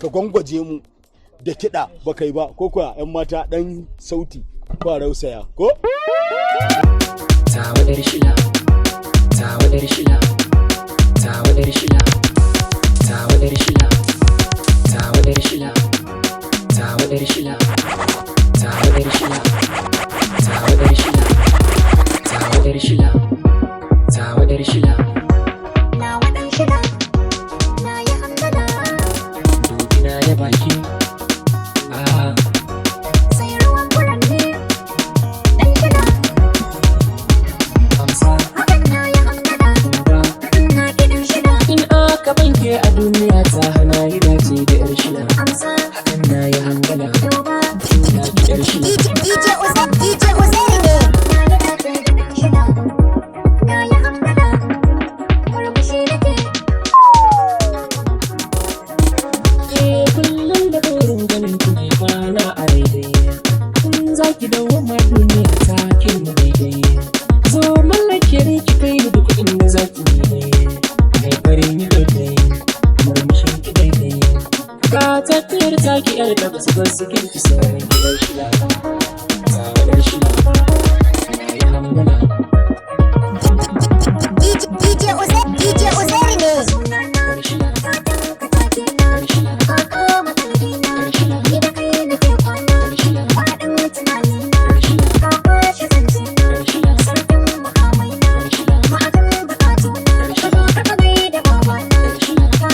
ka gwangwaje mu da kiɗa ba kai ba ko kuwa 'yan mata ɗan sauti ko a rausaya ko? Tawadar shila, tawadar shila, tawadar shila, tawadar shila, tawadar shila, tawadar shila, tawadar shila, tawadar shila, tawadar shila, tawadar shila. Na wadan shila, na yi hamdala. Dubi na ya baki. Sai ruwan furanni, dan shila. Amsa. Hakan na yi hamdala. Na gidan shila. In aka banke a duniya ta hana yi dace da yar shila. Amsa. Hakan na yi hangala. Duba. Na bi yar shila. DJ Ouzeirou ne. Na yi dace da dan shila. Na yi hamdala. Murmushi nake. Kullum da burin ganin kuke kwana a daidai. Kun za ki dawo ma duniya ta kin mu daidai. Zo mallake ni ki kai ni duk inda za ki daidai. Kai farin yi daidai, murmushin ki daidai. Ga tafiyar taki yar da basu basu kirki sauran gidan shila. Tawadar shila, na yi hangala. DJ Ouzeirou ne. Yar shila, Ka take na. yar shila, Ka kama kalbina. yar shila, Ni da kai nake kwana. yar shila, Faɗin tunanina. yar shila, Ka kwashe zancena. yar shila, Sarkin mukamaina. yar shila, Ma'akan bukatuna. Ka zo ka gaida babana. yar shila, Ka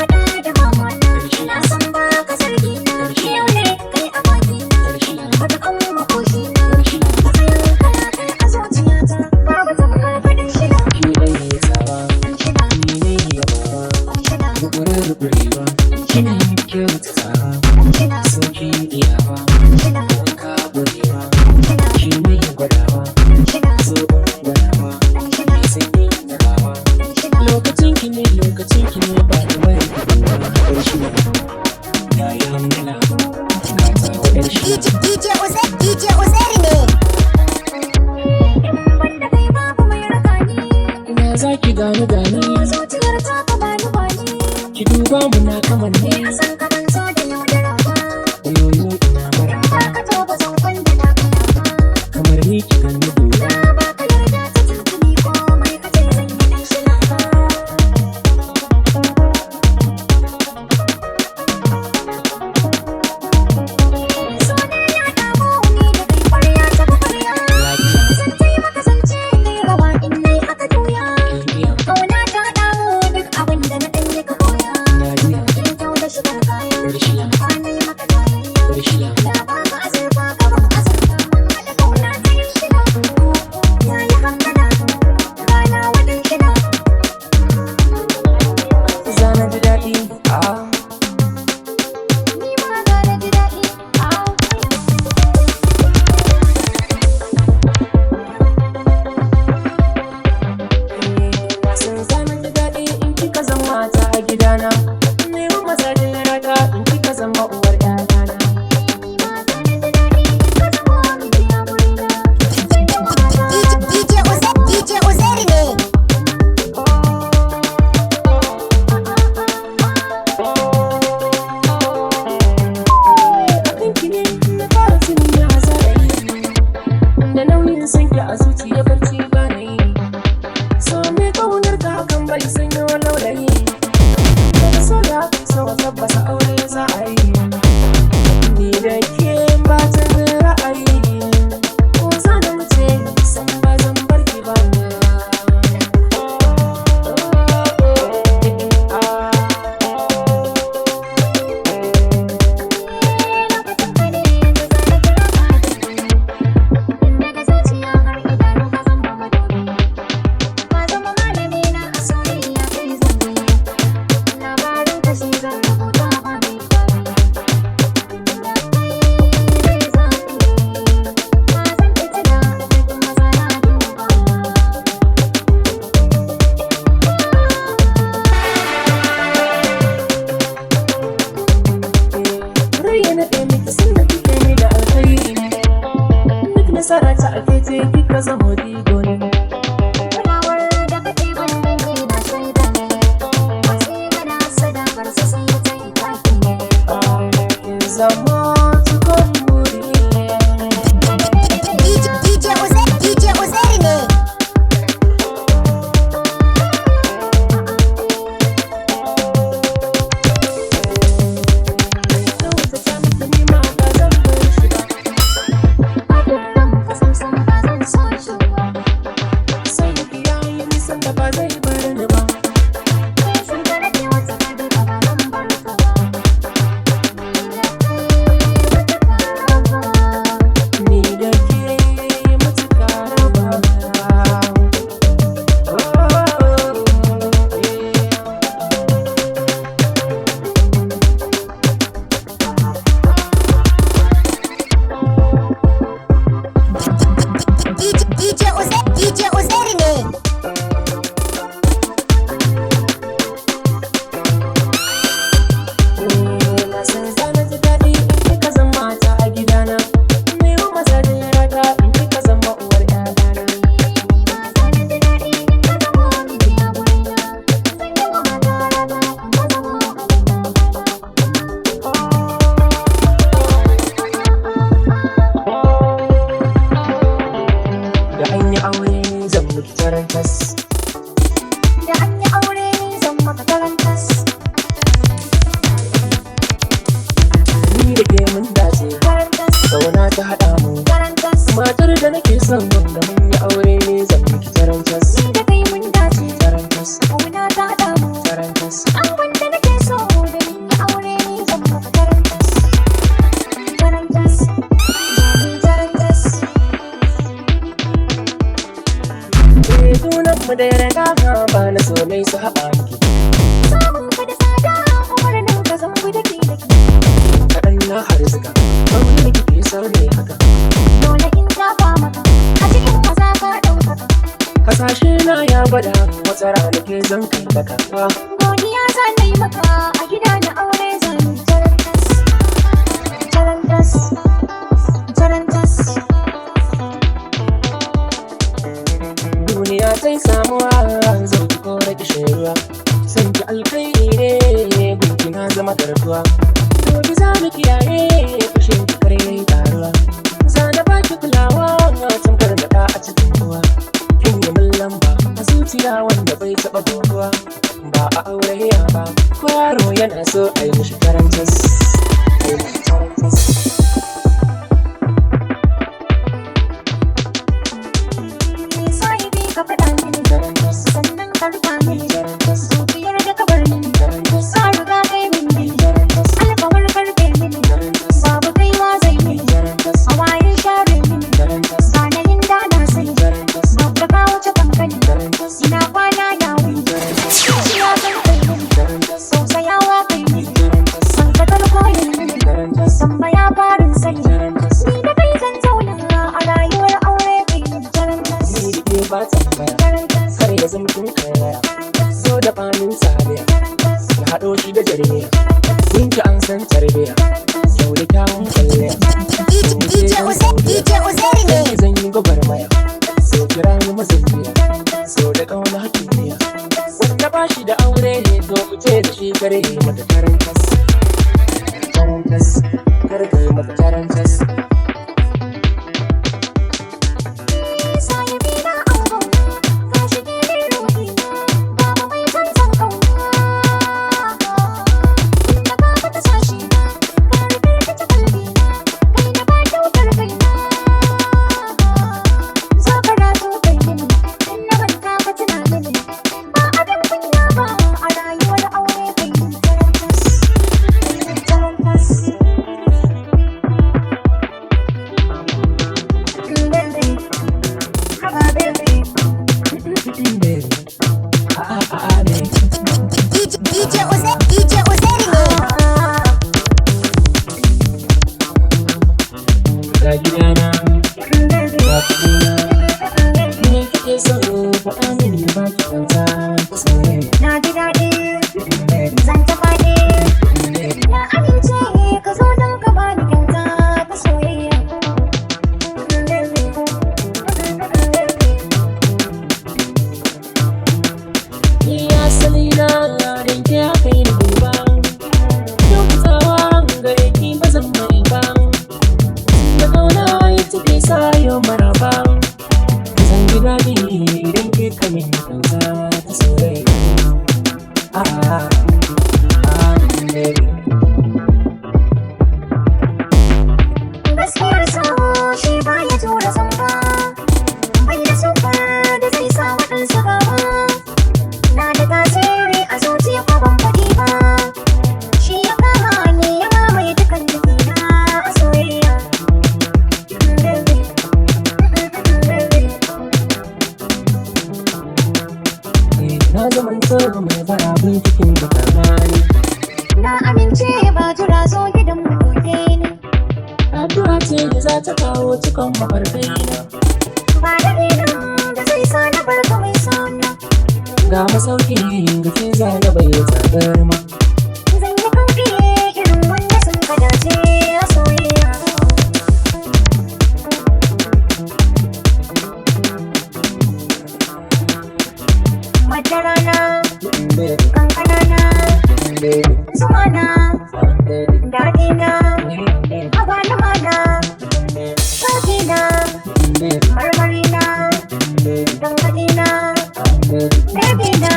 da mamana. Na san ba ka zargina. Yau ne kai a bakina. yar shila, Wata kan makoshina. yar shila. Matsayin kalakai a zuciyata. Babu tamkar faɗin shida. Ki ɗan yi tsawa, Ɗan shida. ni ne yabawa. Ɗan shida. Rukurewa, kina yi kyautatawa. Ɗan shida. Sauki iyawa, Ɗan shida. wanka burewa. Ɗan shida. Ki mai gwadawa, Ɗan shida. zoben gwadawa. Ɗan shida. Mai sanyi da rawa. Ɗan shida. Lokacin ki ne ba da bari ba. Ɗan shida, ya yi hamdala. Gata wa ɗan shida. DJ Ouzeirou ne. In banda kai babu mai raka ni. Ina za ki gani gani, Zuciyar ta ka bani bani. ki duba mu na kamanni. A san ka ban so da yaudara ba. Oyoyo ina maraba, Ba ka to ba zan kwanda na kaya ba. kamar ni ki gani duba. Na ba ka yarda ta tuntuni komai ka ce zan yi ɗan shila ba. So ne ya damu ni da kai ƙwarya ta fi ƙwarya. Zan taimaka zance ne rawa in nai aka juya. Ƙauna ta damu duk abin da na ɗan yi ka koya. In kyau da shigar kaya. Ba na yi maka tarayya. Na ba ka azurfa ka ban azurfa. Haɗa ƙauna ta yin shila. Ya yi hamdala. Rana waɗin shila. Zana ji daɗi, Ni ma na da ji daɗi. wasan zana ji daɗi in kika zama ta a gidana. Nemi masajin rata in kika zama uwar ƴaƴana. DJ Ouzeirou ne. Akan ki ne na fara tunin ya za a yi. Da nauyin sanki a zuciya barci ba na yi. So me ƙaunar ka hakan bai sanyo laulayi. Daga so da so tabbasa aure za a yi. Ni da ke ba ta da ra'ayi. Ko za na wuce san ba zan bar ki ba. Daga zuciya har idanu ka zama madobi. Ka zama malami na a soyayya kai zabi. Labarin ka shi zan rubuta ba mai kwari. Da kai zai zafi. Ka san fitina cikin maza na duba. Rai ya naɗe miki sun da kike ni da alkhairi. Duk nasara ta alkhairi kika zama digo ne. Kulawar da kake ban dangi na shaida ne. Wasu kana sadakar su sai ta yi taki ne. da ke mun dace, kauna ta haɗa mu. Matar da nake son wanda mun yi aure ne zan miki tarantas. Ni da kai mun dace, Tarantas, kauna ta haɗa mu. tarantas. An wanda nake so da mun yi aure ni zan maka tarantas. Tarantas, tarantas. Junan mu da yarda ba na so nai su haɗa miki. Samun ka da tsada umarnin ka zan bi daki daki. Kaɗan na harzuka, wani da kike so ne haka. Dole in zafa maka a cikin maza ka ɗaukaka. Hasashe na ya gwada wata rana ke zan kai da kaka. Godiya za na yi maka a gida na aure zan yi tarantas. Tarantas, tarantas. Duniya sai samuwa zan ki kore kishin ruwa. San ki alkairi ne gunki na zama garkuwa. Gobe za mu kiyaye fushin ki kare yayi taruwa. Za na baki kulawa tamkar da ɗa a cikin ruwa. Kin yi min lamba a zuciya wanda bai taɓa gogowa. Ba a aure ya ba ko yaro yana so a yi mishi tarantas. A yi mishi tarantas. Sahibi ka faɗa mini Tarantas, sannan ka rufa mini. tarantas, Zuciyar da ka bar mini tarantas, ka riga kai mini. tarantas, Alkawar karfe mini tarantas, babu kaiwa zai mini. tarantas, Hawayen share mini tarantas, zanayin da na sani. tarantas, Babba ka wuce kankani tarantas, ina kwana na wuni. tarantas, Zuciya kan kai mini tarantas, tausayawa kai mini. tarantas, San ka koyin mini tarantas, tambaya farin sani. tarantas. Ni da kai zan zauna a rayuwar aure kai mini tarantas. Ni da ke ba tambaya, Tarantas, kar ya zama kin karaya. So da fanin sabiya, tarantas, ya haɗo shi da jarmiya. Kun ki an san tarbiya, yau da kyawun kwalliya. DJ Ouzeirou ne. Ki zan yi gwagwarmaya, so kira ni mazambiya. So da ƙauna hakimiya, wanda ba shi da aure ne to ku ce da shi kare mata tarantas. Tarantas, kar ka yi mata tarantas. Sahibi na ango ka shige min ruhi babu mai tantan kauna. Inda ka fata sashi ka rufe ka ta kalbi kai na ba kyautar kaina. Zo ka rato kai mini in na manta ka tuna mini ba abin kunya ba a rayuwar aure kai mini tarantas. Tarantas. Baby, haba baby. DJ Ouzeirou ne. Ga gidana, ga kuɗina, me kike so faɗa mini ba ki kyauta ta soyayya. Na ji daɗi, zan ta faɗi. Na amince ka zo don ka bani kyauta ta soyayya. Ni asali na yarin ke aka yi da duba. Kyautatawa gare ki ba zan bari ba. Da ƙauna ita ke sa yau maraba. Zan ji daɗi idan ke kamin kyauta ta soyayya. Baby. Gaskiyar so shi ba ya tura zamba. Bai da sufar da zai sa waɗansu gaba. Na da tasiri a zuciya ko ban faɗi ba. Shi ya kama ni ya mamaye dukan jikina a soyayya. Na zamanto mai barabin cikin da kamani. Na amince ba jira zo gidan mu gobe ni. Addu'a ce da za ta kawo cikon mafarkai na. Ba da nan da zai sa na barka mai sona. Ga masauki ga ke zana bai tsadar ma. Zan yi kauɗi irin wanda sun ka dace a soyayya. Madara na, kankana na, zuma na, daɗi na, agwaluma na, sauki na, marmari na, dangane na, baby na.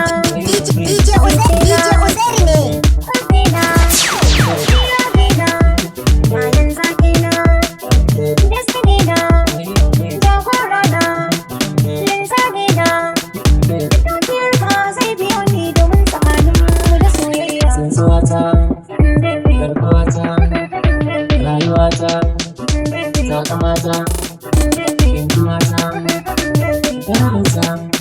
DJ Ouzeirou ne. garkuwata, rayuwata, takamata, yanzu mata, yaransa.